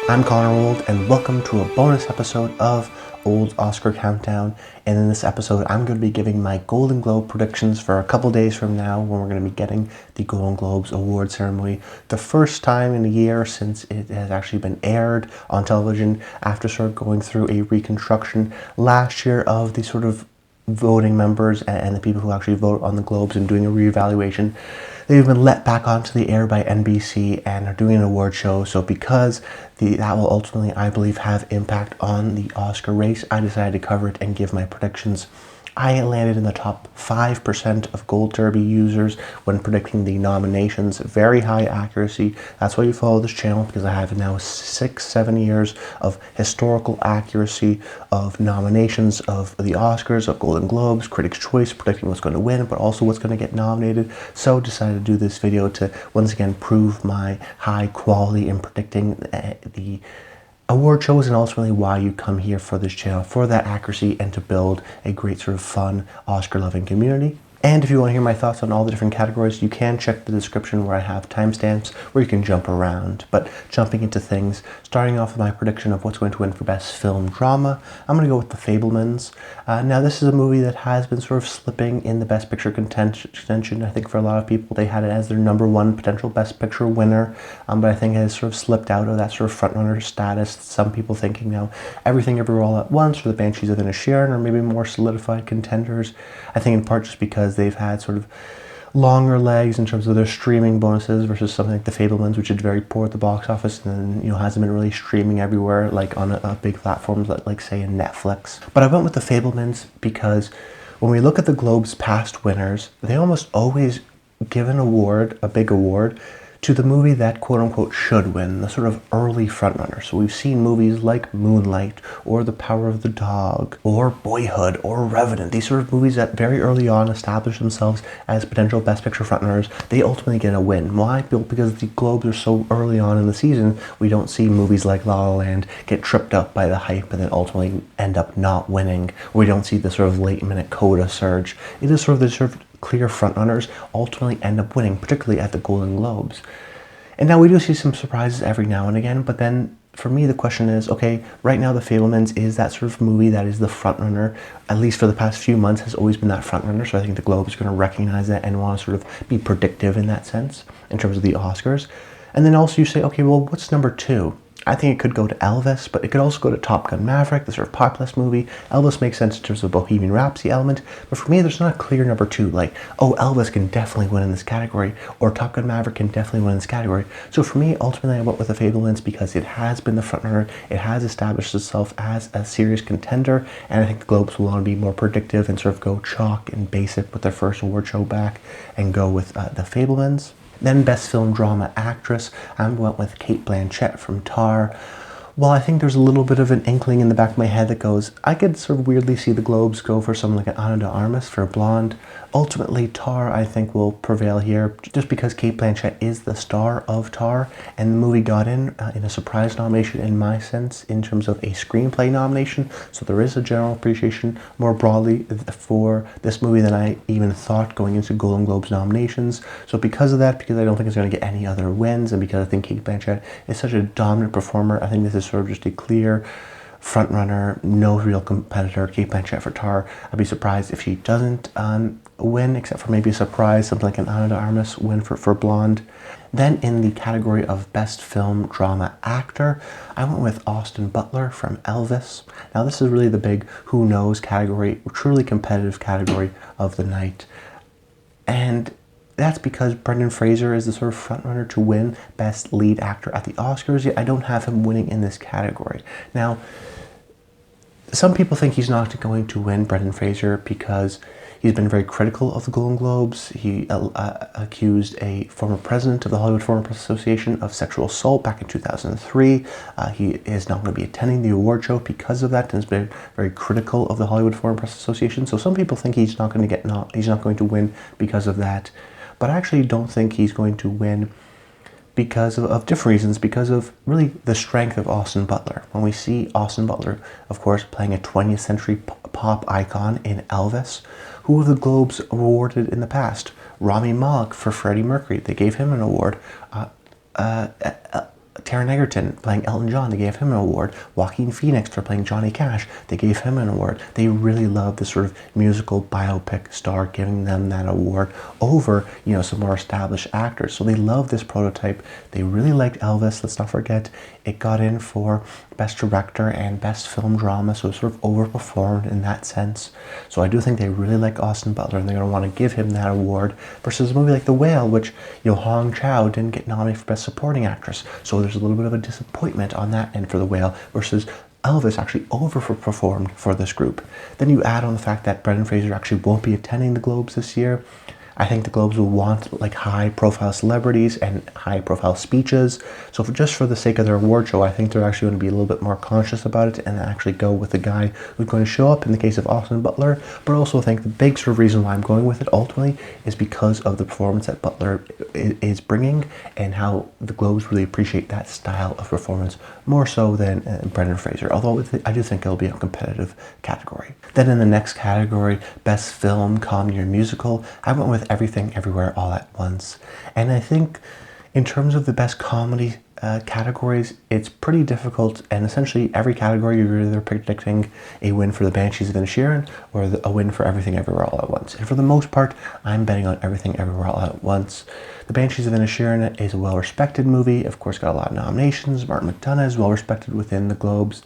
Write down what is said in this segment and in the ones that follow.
I'm Colin and welcome to a bonus episode of Old Oscar Countdown. And in this episode, I'm going to be giving my Golden Globe predictions for a couple days from now when we're going to be getting the Golden Globes award ceremony. The first time in a year since it has actually been aired on television after sort of going through a reconstruction last year of the sort of voting members and the people who actually vote on the Globes and doing a reevaluation. They've been let back onto the air by NBC and are doing an award show. So because that will ultimately, I believe, have impact on the Oscar race, I decided to cover it and give my predictions. I landed in the top 5% of Gold Derby users when predicting the nominations. Very high accuracy. That's why you follow this channel, because I have now 6-7 years of historical accuracy of nominations of the Oscars, of Golden Globes, Critics' Choice, predicting what's going to win, but also what's going to get nominated. So decided to do this video to once again prove my high quality in predicting the award shows, and ultimately why you come here for this channel, for that accuracy and to build a great sort of fun Oscar loving community. And if you want to hear my thoughts on all the different categories, you can check the description where I have timestamps where you can jump around. But jumping into things, starting off with my prediction of what's going to win for Best Film Drama, I'm going to go with The Fabelmans. Now this is a movie that has been sort of slipping in the Best Picture contention. I think for a lot of people they had it as their #1 potential Best Picture winner, but I think it has sort of slipped out of that sort of frontrunner status. Some people thinking now Everything Everywhere All at Once or The Banshees of Inisherin are maybe more solidified contenders. I think in part just because they've had sort of longer legs in terms of their streaming bonuses versus something like The Fabelmans, which did very poor at the box office and hasn't been really streaming everywhere like on a big platforms like say in Netflix. But I went with The Fabelmans because when we look at the Globe's past winners, they almost always give an award, a big award, to the movie that quote-unquote should win, the sort of early frontrunner. So we've seen movies like Moonlight, or The Power of the Dog, or Boyhood, or Revenant. These sort of movies that very early on establish themselves as potential Best Picture frontrunners, they ultimately get a win. Why? Because the Globes are so early on in the season, we don't see movies like La La Land get tripped up by the hype and then ultimately end up not winning. We don't see the sort of late-minute coda surge. It is sort of the sort of clear frontrunners ultimately end up winning, particularly at the Golden Globes. And now we do see some surprises every now and again, but then for me the question is, okay, right now The Fabelmans is that sort of movie that is the frontrunner, at least for the past few months has always been that frontrunner, so I think the Globe is going to recognize that and want to sort of be predictive in that sense, in terms of the Oscars. And then also you say, okay, well, what's #2? I think it could go to Elvis, but it could also go to Top Gun Maverick, the sort of populist movie. Elvis makes sense in terms of Bohemian Rhapsody element, but for me, there's not a clear #2, like, oh, Elvis can definitely win in this category, or Top Gun Maverick can definitely win in this category. So for me, ultimately, I went with The Fabelmans because it has been the frontrunner, it has established itself as a serious contender, and I think the Globes will want to be more predictive and sort of go chalk and basic with their first award show back and go with The Fabelmans. Then Best Film Drama Actress, I went with Cate Blanchett from Tar. Well, I think there's a little bit of an inkling in the back of my head that goes, I could sort of weirdly see the Globes go for someone like an Ana de Armas for Blonde. Ultimately, Tar, I think, will prevail here, just because Cate Blanchett is the star of Tar, and the movie got in a surprise nomination in my sense, in terms of a screenplay nomination, so there is a general appreciation more broadly for this movie than I even thought going into Golden Globes nominations. So because of that, because I don't think it's going to get any other wins, and because I think Cate Blanchett is such a dominant performer, I think this is sort of just a clear frontrunner, no real competitor. Cate Blanchett for Tar. I'd be surprised if she doesn't win, except for maybe a surprise, something like an Ana de Armas win for Blonde. Then in the category of Best Film Drama Actor, I went with Austin Butler from Elvis. Now this is really the big who knows category, truly competitive category of the night. And that's because Brendan Fraser is the sort of frontrunner to win Best Lead Actor at the Oscars, yet I don't have him winning in this category. Now, some people think he's not going to win, Brendan Fraser, because he's been very critical of the Golden Globes. He accused a former president of the Hollywood Foreign Press Association of sexual assault back in 2003. He is not going to be attending the award show because of that, and has been very critical of the Hollywood Foreign Press Association. So some people think he's not going to he's not going to win because of that. But I actually don't think he's going to win because of different reasons, because of really the strength of Austin Butler. When we see Austin Butler, of course, playing a 20th century pop icon in Elvis, who have the Globes awarded in the past? Rami Malek for Freddie Mercury. They gave him an award. Taron Egerton playing Elton John, they gave him an award. Joaquin Phoenix for playing Johnny Cash, they gave him an award. They really love this sort of musical biopic star, giving them that award over, some more established actors. So they love this prototype. They really liked Elvis. Let's not forget, it got in for Best Director and Best Film Drama, so it sort of overperformed in that sense. So I do think they really like Austin Butler, and they're going to want to give him that award, versus a movie like The Whale, which, Hong Chow didn't get nominated for Best Supporting Actress. So there's a little bit of a disappointment on that end for The Whale, versus Elvis actually overperformed for this group. Then you add on the fact that Brendan Fraser actually won't be attending the Globes this year. I think the Globes will want like high-profile celebrities and high-profile speeches. So just for the sake of their award show, I think they're actually going to be a little bit more conscious about it and actually go with the guy who's going to show up in the case of Austin Butler. But I also think the big sort of reason why I'm going with it ultimately is because of the performance that Butler is bringing and how the Globes really appreciate that style of performance more so than Brendan Fraser. Although I do think it'll be a competitive category. Then in the next category, Best Film, Comedy or Musical, I went with Everything Everywhere All at Once. And I think in terms of the best comedy categories, it's pretty difficult, and essentially every category you're either predicting a win for the Banshees of Inisherin or a win for Everything Everywhere All at Once. And for the most part, I'm betting on Everything Everywhere All at Once. The Banshees of Inisherin is a well-respected movie, of course got a lot of nominations. Martin McDonagh is well-respected within the Globes.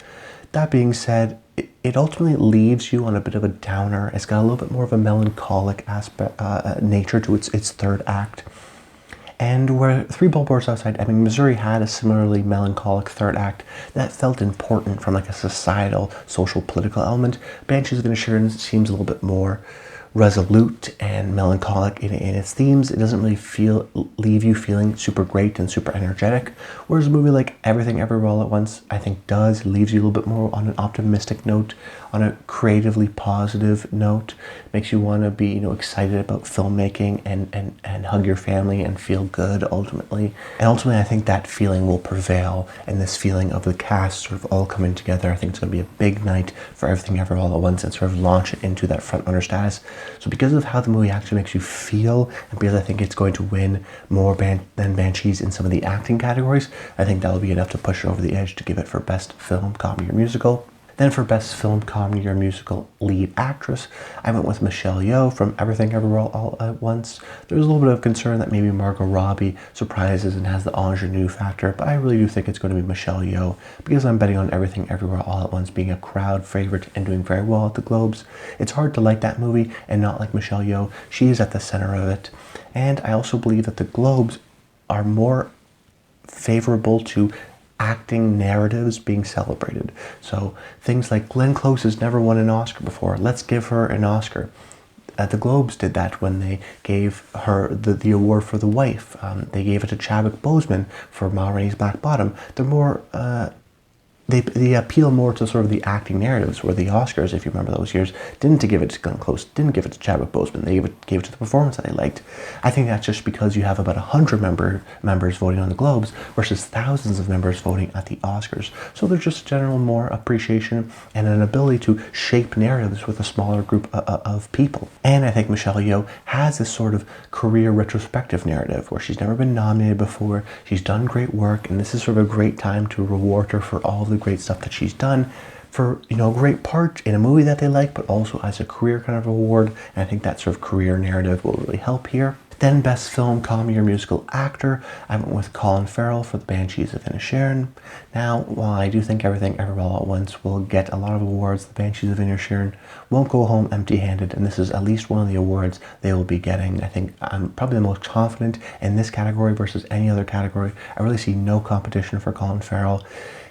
That being said, it ultimately leaves you on a bit of a downer. It's got a little bit more of a melancholic aspect, nature to its third act. And where Three Billboards Outside Ebbing, Missouri had a similarly melancholic third act that felt important from like a societal, social, political element, Banshees of Inisherin seems a little bit more resolute and melancholic in its themes. It doesn't really leave you feeling super great and super energetic, whereas a movie like Everything Everywhere All at Once I think leaves you a little bit more on an optimistic note, on a creatively positive note, makes you want to be excited about filmmaking and hug your family and feel good ultimately. And ultimately I think that feeling will prevail, and this feeling of the cast sort of all coming together. I think it's going to be a big night for Everything Everywhere All at Once and sort of launch it into that frontrunner status. So because of how the movie actually makes you feel, and because I think it's going to win more than Banshees in some of the acting categories, I think that'll be enough to push it over the edge to give it for Best Film, Comedy or Musical. Then for Best Film, Comedy or Musical Lead Actress, I went with Michelle Yeoh from Everything Everywhere All at Once. There was a little bit of concern that maybe Margot Robbie surprises and has the ingenue factor, but I really do think it's going to be Michelle Yeoh because I'm betting on Everything Everywhere All at Once being a crowd favorite and doing very well at the Globes. It's hard to like that movie and not like Michelle Yeoh. She is at the center of it. And I also believe that the Globes are more favorable to acting narratives being celebrated. So things like Glenn Close has never won an Oscar before. Let's give her an Oscar. The Globes did that when they gave her the award for The Wife. They gave it to Chadwick Boseman for Ma Rainey's Black Bottom. They're more they appeal more to sort of the acting narratives, where the Oscars, if you remember those years, didn't give it to Glenn Close, didn't give it to Chadwick Boseman. They gave it to the performance that they liked. I think that's just because you have about 100 members voting on the Globes versus thousands of members voting at the Oscars. So there's just general more appreciation and an ability to shape narratives with a smaller group of people. And I think Michelle Yeoh has this sort of career retrospective narrative where she's never been nominated before, she's done great work, and this is sort of a great time to reward her for all the great stuff that she's done, for a great part in a movie that they like, but also as a career kind of award. And I think that sort of career narrative will really help here. Then Best Film, Comedy or Musical Actor, I went with Colin Farrell for The Banshees of Inisherin. Now, while I do think Everything Everywhere All at Once will get a lot of awards, The Banshees of Inisherin won't go home empty-handed, and this is at least one of the awards they will be getting. I think I'm probably the most confident in this category versus any other category. I really see no competition for Colin Farrell.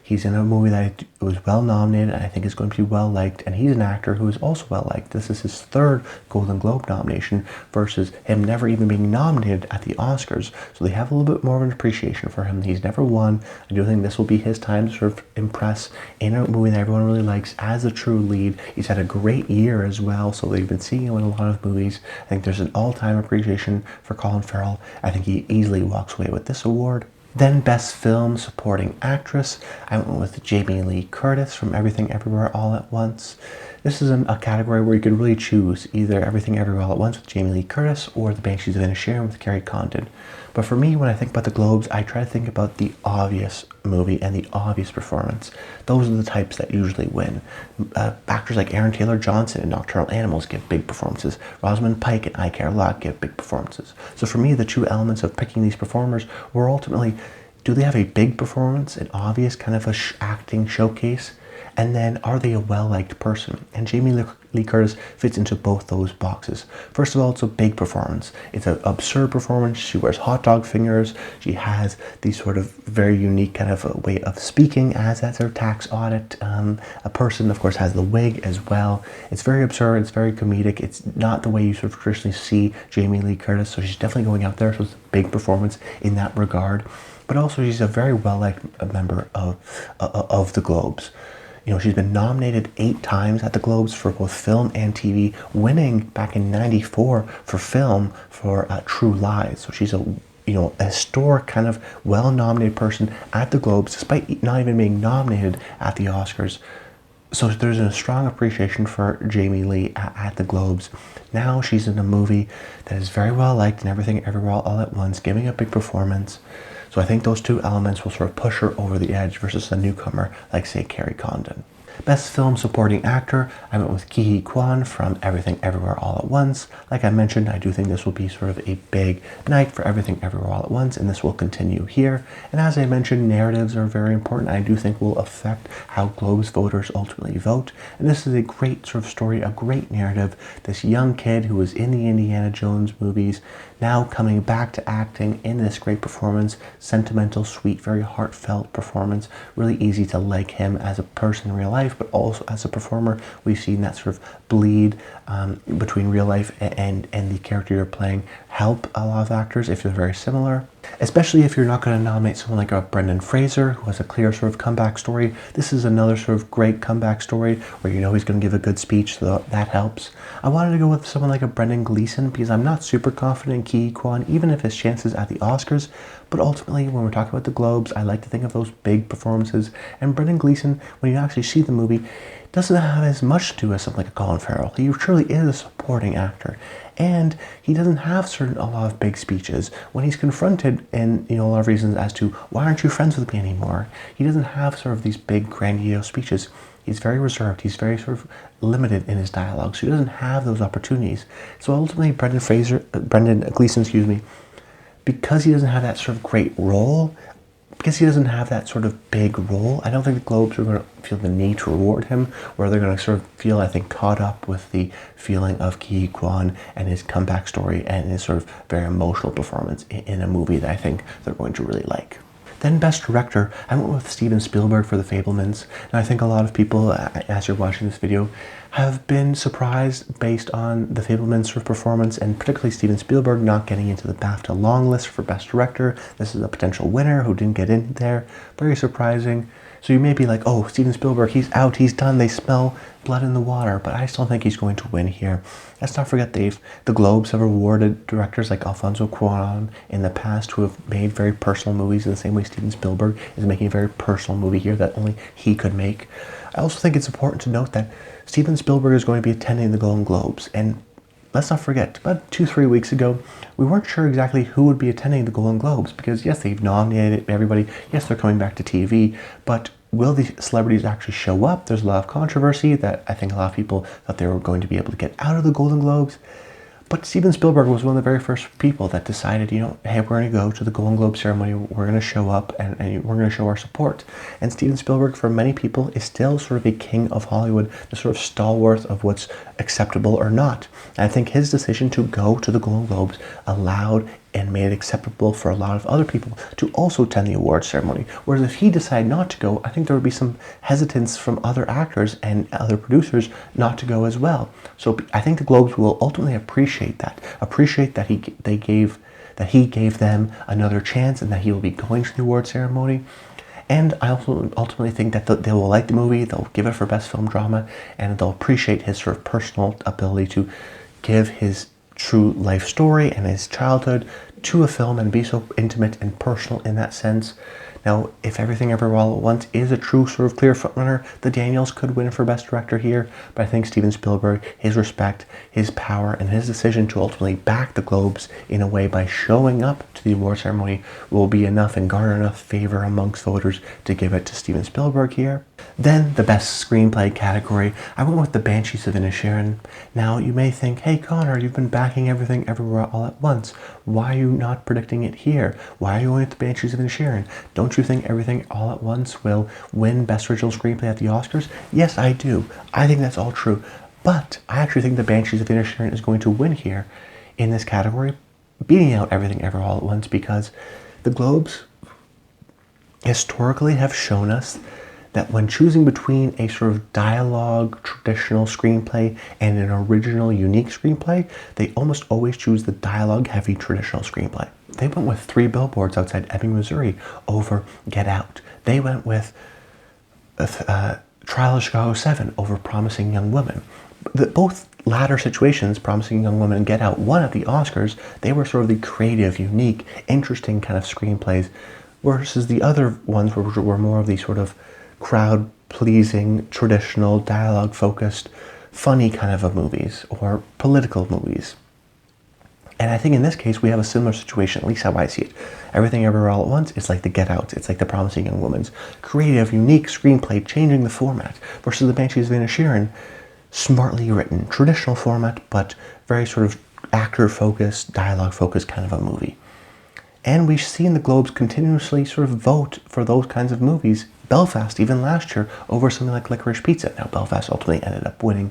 He's in a movie that was well nominated and I think is going to be well liked, and he's an actor who is also well liked. This is his third Golden Globe nomination versus him never even being nominated at the Oscars. So they have a little bit more of an appreciation for him. He's never won. I do think this will be his time to sort of impress in a movie that everyone really likes as a true lead. He's had a great year as well, so they've been seeing him in a lot of movies. I think there's an all-time appreciation for Colin Farrell. I think he easily walks away with this award. Then Best Film Supporting Actress, I went with Jamie Lee Curtis from Everything Everywhere All at Once. This is a category where you could really choose either Everything Everywhere All at Once with Jamie Lee Curtis or The Banshees of Inisherin with Cate Blanchett. But for me, when I think about the Globes, I try to think about the obvious movie and the obvious performance. Those are the types that usually win. Actors like Aaron Taylor-Johnson in Nocturnal Animals give big performances. Rosamund Pike in I Care a Lot give big performances. So for me, the two elements of picking these performers were ultimately, do they have a big performance, an obvious kind of acting showcase? And then, are they a well-liked person? And Jamie Lee Curtis fits into both those boxes. First of all, it's a big performance. It's an absurd performance. She wears hot dog fingers. She has these sort of very unique kind of a way of speaking as that sort of tax audit. A person, of course, has the wig as well. It's very absurd. It's very comedic. It's not the way you sort of traditionally see Jamie Lee Curtis. So she's definitely going out there. So it's a big performance in that regard. But also, she's a very well-liked member of the Globes. You know, she's been nominated 8 times at the Globes for both film and TV, winning back in '94 for film for True Lies. So she's a historic kind of well-nominated person at the Globes, despite not even being nominated at the Oscars. So there's a strong appreciation for Jamie Lee at the Globes. Now she's in a movie that is very well liked and Everything Everywhere All at Once, giving a big performance. So I think those two elements will sort of push her over the edge versus a newcomer like, say, Cate Blanchett. Best Film Supporting Actor, I went with Quan from Everything Everywhere All at Once. Like I mentioned, I do think this will be sort of a big night for Everything Everywhere All at Once, and this will continue here. And as I mentioned, narratives are very important. I do think will affect how Globes voters ultimately vote. And this is a great sort of story, a great narrative. This young kid who was in the Indiana Jones movies, now coming back to acting in this great performance, sentimental, sweet, very heartfelt performance. Really easy to like him as a person in real life, but also as a performer. We've seen that sort of bleed between real life and the character you're playing help a lot of actors if they're very similar. Especially if you're not going to nominate someone like a Brendan Fraser, who has a clear sort of comeback story. This is another sort of great comeback story where you know he's going to give a good speech, so that helps. I wanted to go with someone like a Brendan Gleeson because I'm not super confident in Quan, even if his chances at the Oscars. But ultimately, when we're talking about the Globes, I like to think of those big performances. And Brendan Gleeson, when you actually see the movie, doesn't have as much to do as something like a Colin Farrell. He truly is a supporting actor. And he doesn't have a lot of big speeches. When he's confronted in a lot of reasons as to why aren't you friends with me anymore, he doesn't have sort of these big grandiose speeches. He's very reserved. He's very sort of limited in his dialogue, so he doesn't have those opportunities. So ultimately, Brendan Gleeson, because he doesn't have that sort of great role, because he doesn't have that sort of big role, I don't think the Globes are going to feel the need to reward him, or they're going to sort of feel, I think, caught up with the feeling of Quan and his comeback story and his sort of very emotional performance in a movie that I think they're going to really like. Then Best Director, I went with Steven Spielberg for The Fabelmans. And I think a lot of people, as you're watching this video, have been surprised based on The Fabelmans' sort of performance, and particularly Steven Spielberg not getting into the BAFTA long list for Best Director. This is a potential winner who didn't get in there. Very surprising. So you may be like, oh, Steven Spielberg, he's out, he's done, they smell blood in the water, but I still think he's going to win here. Let's not forget the Globes have awarded directors like Alfonso Cuarón in the past who have made very personal movies in the same way Steven Spielberg is making a very personal movie here that only he could make. I also think it's important to note that Steven Spielberg is going to be attending the Golden Globes, and let's not forget, about 2-3 weeks ago, we weren't sure exactly who would be attending the Golden Globes because, yes, they've nominated everybody. Yes, they're coming back to TV, but will the celebrities actually show up? There's a lot of controversy that I think a lot of people thought they were going to be able to get out of the Golden Globes. But Steven Spielberg was one of the very first people that decided, hey, we're going to go to the Golden Globe ceremony, we're going to show up, and we're going to show our support. And Steven Spielberg, for many people, is still sort of a king of Hollywood, the sort of stalwart of what's acceptable or not. And I think his decision to go to the Golden Globes allowed and made it acceptable for a lot of other people to also attend the awards ceremony. Whereas if he decided not to go, I think there would be some hesitance from other actors and other producers not to go as well. So I think the Globes will ultimately appreciate that he gave them another chance and that he will be going to the awards ceremony. And I also ultimately think that they will like the movie, they'll give it for Best Film Drama, and they'll appreciate his sort of personal ability to give his true life story and his childhood to a film and be so intimate and personal in that sense. Now, if Everything Everywhere All at Once is a true sort of clear frontrunner, the Daniels could win for Best Director here, but I think Steven Spielberg, his respect, his power, and his decision to ultimately back the Globes in a way by showing up to the award ceremony will be enough and garner enough favor amongst voters to give it to Steven Spielberg here. Then, the Best Screenplay category, I went with The Banshees of Inisherin. Now, you may think, hey Connor, you've been backing Everything Everywhere All at Once. Why are you not predicting it here? Why are you going with The Banshees of Inisherin? Don't you think Everything All at Once will win Best Original Screenplay at the Oscars? Yes, I do. I think that's all true. But I actually think The Banshees of Inisherin is going to win here in this category, beating out Everything Everywhere All at Once, because the Globes historically have shown us that when choosing between a sort of dialogue traditional screenplay and an original unique screenplay, they almost always choose the dialogue heavy traditional screenplay. They went with Three Billboards Outside Ebbing, Missouri over Get Out. They went with Trial of Chicago 7 over Promising Young Woman. Both latter situations, Promising Young Woman and Get Out, won at the Oscars. They were sort of the creative, unique, interesting kind of screenplays, versus the other ones were more of the sort of crowd-pleasing, traditional, dialogue-focused, funny kind of movies, or political movies. And I think in this case, we have a similar situation, at least how I see it. Everything Everywhere All at Once is like the Get Out. It's like the Promising Young Woman's creative, unique screenplay, changing the format, versus the Banshees of Inisherin, smartly written, traditional format, but very sort of actor-focused, dialogue-focused kind of a movie. And we've seen the Globes continuously sort of vote for those kinds of movies. Belfast, even last year, over something like Licorice Pizza. Now, Belfast ultimately ended up winning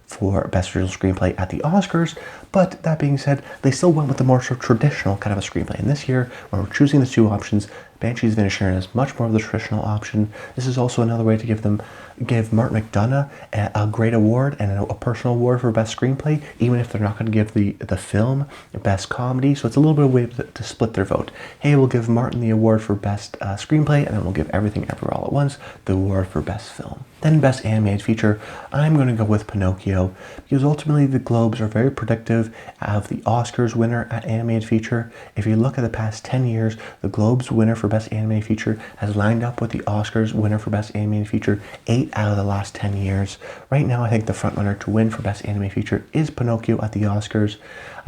for Best Original Screenplay at the Oscars, but that being said, they still went with the more sort of traditional kind of a screenplay. And this year, when we're choosing the two options, Banshees of Inisherin is much more of the traditional option. This is also another way to give Martin McDonagh a great award and a personal award for Best Screenplay, even if they're not going to give the film Best Comedy. So it's a little bit of a way to split their vote. Hey, we'll give Martin the award for Best Screenplay, and then we'll give Everything Everywhere All at Once the award for Best Film. Then Best Animated Feature, I'm going to go with Pinocchio, because ultimately the Globes are very predictive of the Oscars winner at Animated Feature. If you look at the past 10 years, the Globes winner for Best Animated Feature has lined up with the Oscars winner for Best Animated Feature 8 out of the last 10 years. Right now, I think the frontrunner to win for Best Animated Feature is Pinocchio at the Oscars.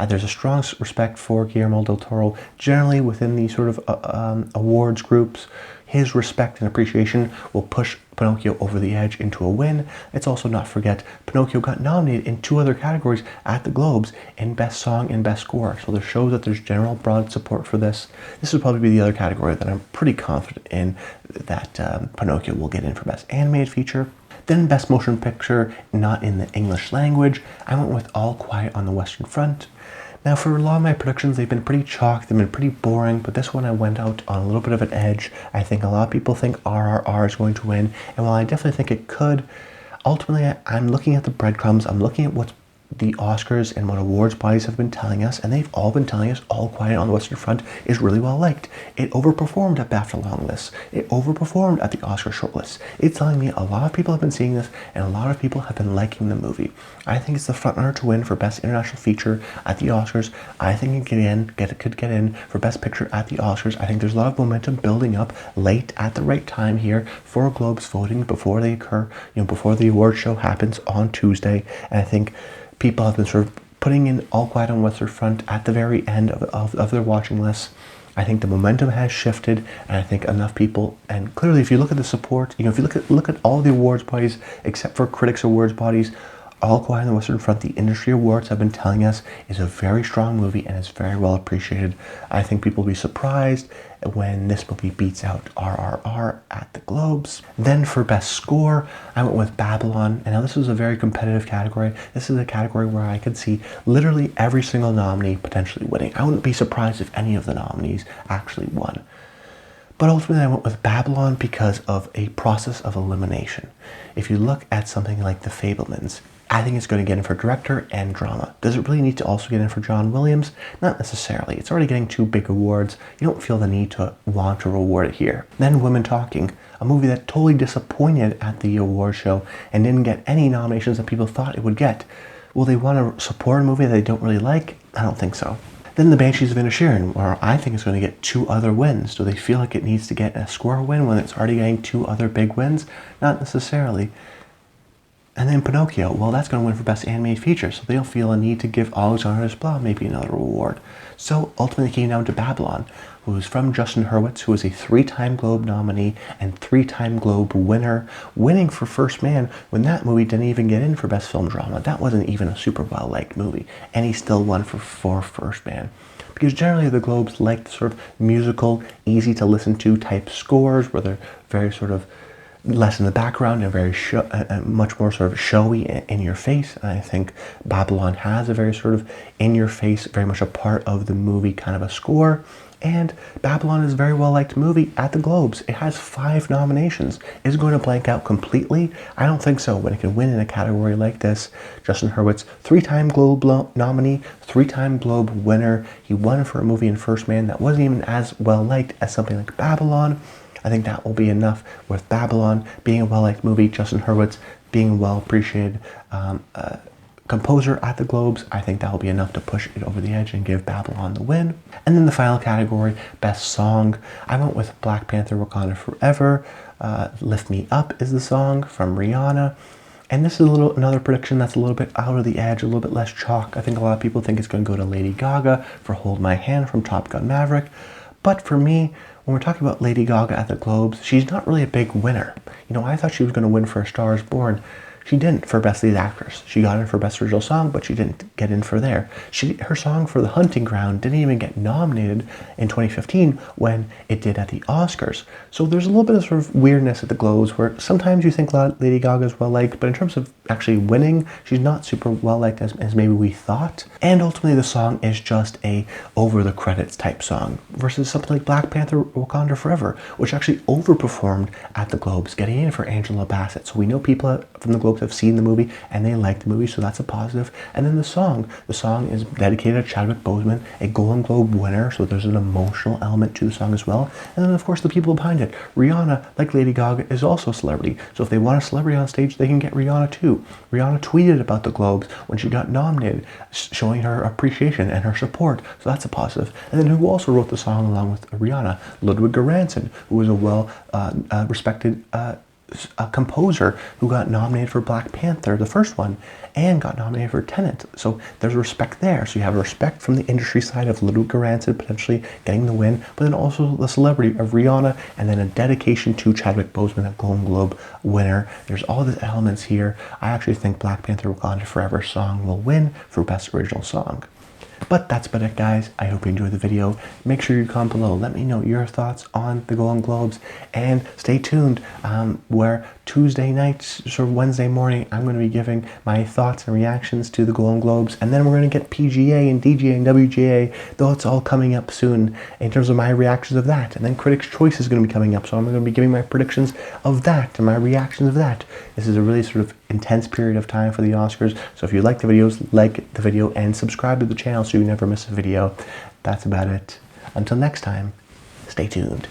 There's a strong respect for Guillermo del Toro, generally within these sort of awards groups. His respect and appreciation will push Pinocchio over the edge into a win. Let's also not forget, Pinocchio got nominated in 2 other categories at the Globes in Best Song and Best Score. So this shows that there's general broad support for this. This would probably be the other category that I'm pretty confident in that Pinocchio will get in for Best Animated Feature. Then Best Motion Picture, not in the English language, I went with All Quiet on the Western Front. Now, for a lot of my predictions, they've been pretty chalk, they've been pretty boring, but this one I went out on a little bit of an edge. I think a lot of people think RRR is going to win, and while I definitely think it could, ultimately I'm looking at the breadcrumbs, I'm looking at what's the Oscars and what awards bodies have been telling us, and they've all been telling us All Quiet on the Western Front is really well liked. It overperformed at BAFTA long lists. It overperformed at the Oscar shortlists. It's telling me a lot of people have been seeing this, and a lot of people have been liking the movie. I think it's the frontrunner to win for Best International Feature at the Oscars. I think it could get in for Best Picture at the Oscars. I think there's a lot of momentum building up late at the right time here for Globes voting before they occur, before the award show happens on Tuesday. And I think people have been sort of putting in All Quiet on the Western Front at the very end of their watching lists. I think the momentum has shifted, and I think enough people, and clearly if you look at the support, if you look at all the awards bodies, except for critics awards bodies, All Quiet on the Western Front, the industry awards have been telling us, is a very strong movie and is very well appreciated. I think people will be surprised when this movie beats out RRR at the Globes. Then for Best Score, I went with Babylon, and now this is a very competitive category. This is a category where I could see literally every single nominee potentially winning. I wouldn't be surprised if any of the nominees actually won. But ultimately I went with Babylon because of a process of elimination. If you look at something like The Fabelmans, I think it's going to get in for director and drama. Does it really need to also get in for John Williams? Not necessarily. It's already getting 2 big awards. You don't feel the need to want to reward it here. Then Women Talking, a movie that totally disappointed at the award show and didn't get any nominations that people thought it would get. Will they want to support a movie that they don't really like? I don't think so. Then the Banshees of Inisherin, where I think it's going to get 2 other wins. Do they feel like it needs to get a score win when it's already getting 2 other big wins? Not necessarily. And then Pinocchio, well, that's going to win for Best Animated Feature, so they'll feel a need to give Alexander Desplat maybe another award. So ultimately it came down to Babylon, who is from Justin Hurwitz, who is a 3-time Globe nominee and 3-time Globe winner, winning for First Man when that movie didn't even get in for Best Film Drama. That wasn't even a super well-liked movie, and he still won for First Man. Because generally the Globes like the sort of musical, easy-to-listen-to type scores, where they're very sort of less in the background and very much more sort of showy in your face. And I think Babylon has a very sort of in your face, very much a part of the movie kind of a score. And Babylon is a very well liked movie at the Globes. It has 5 nominations. Is it going to blank out completely? I don't think so. When it can win in a category like this, Justin Hurwitz, 3-time Globe nominee, 3-time Globe winner. He won for a movie in First Man that wasn't even as well liked as something like Babylon. I think that will be enough with Babylon being a well-liked movie, Justin Hurwitz being a well-appreciated composer at the Globes. I think that will be enough to push it over the edge and give Babylon the win. And then the final category, Best Song, I went with Black Panther Wakanda Forever. Lift Me Up is the song from Rihanna. And this is another prediction that's a little bit out of the edge, a little bit less chalk. I think a lot of people think it's going to go to Lady Gaga for Hold My Hand from Top Gun Maverick. But for me, when we're talking about Lady Gaga at the Globes, she's not really a big winner. You know, I thought she was going to win for A Star Is Born. She didn't for Best Lead Actress. She got in for Best Original Song, but she didn't get in for there. Her song for The Hunting Ground didn't even get nominated in 2015 when it did at the Oscars. So there's a little bit of sort of weirdness at the Globes where sometimes you think Lady Gaga is well liked, but in terms of actually winning, she's not super well liked as maybe we thought. And ultimately the song is just a over the credits type song versus something like Black Panther Wakanda Forever, which actually overperformed at the Globes, getting in for Angela Bassett. So we know people from the Globes have seen the movie and they like the movie, so that's a positive. And then the song is dedicated to Chadwick Boseman, a Golden Globe winner, so there's an emotional element to the song as well. And then of course the people behind it. Rihanna, like Lady Gaga, is also a celebrity, so if they want a celebrity on stage, they can get Rihanna too. Rihanna tweeted about the Globes when she got nominated, showing her appreciation and her support, so that's a positive. And then who also wrote the song along with Rihanna? Ludwig Göransson, who was a well-respected a composer who got nominated for Black Panther, the first one, and got nominated for Tenet. So there's respect there. So you have respect from the industry side of Ludwig Göransson potentially getting the win, but then also the celebrity of Rihanna, and then a dedication to Chadwick Boseman, a Golden Globe winner. There's all the elements here. I actually think Black Panther Wakanda Forever song will win for Best Original Song. But that's about it, guys. I hope you enjoyed the video. Make sure you comment below. Let me know your thoughts on the Golden Globes. And stay tuned, where Tuesday nights, sort of Wednesday morning, I'm going to be giving my thoughts and reactions to the Golden Globes. And then we're going to get PGA and DGA and WGA, though it's all coming up soon in terms of my reactions of that. And then Critics' Choice is going to be coming up, so I'm going to be giving my predictions of that and my reactions of that. This is a really sort of intense period of time for the Oscars. So if you like the videos, like the video and subscribe to the channel so you never miss a video. That's about it. Until next time, stay tuned.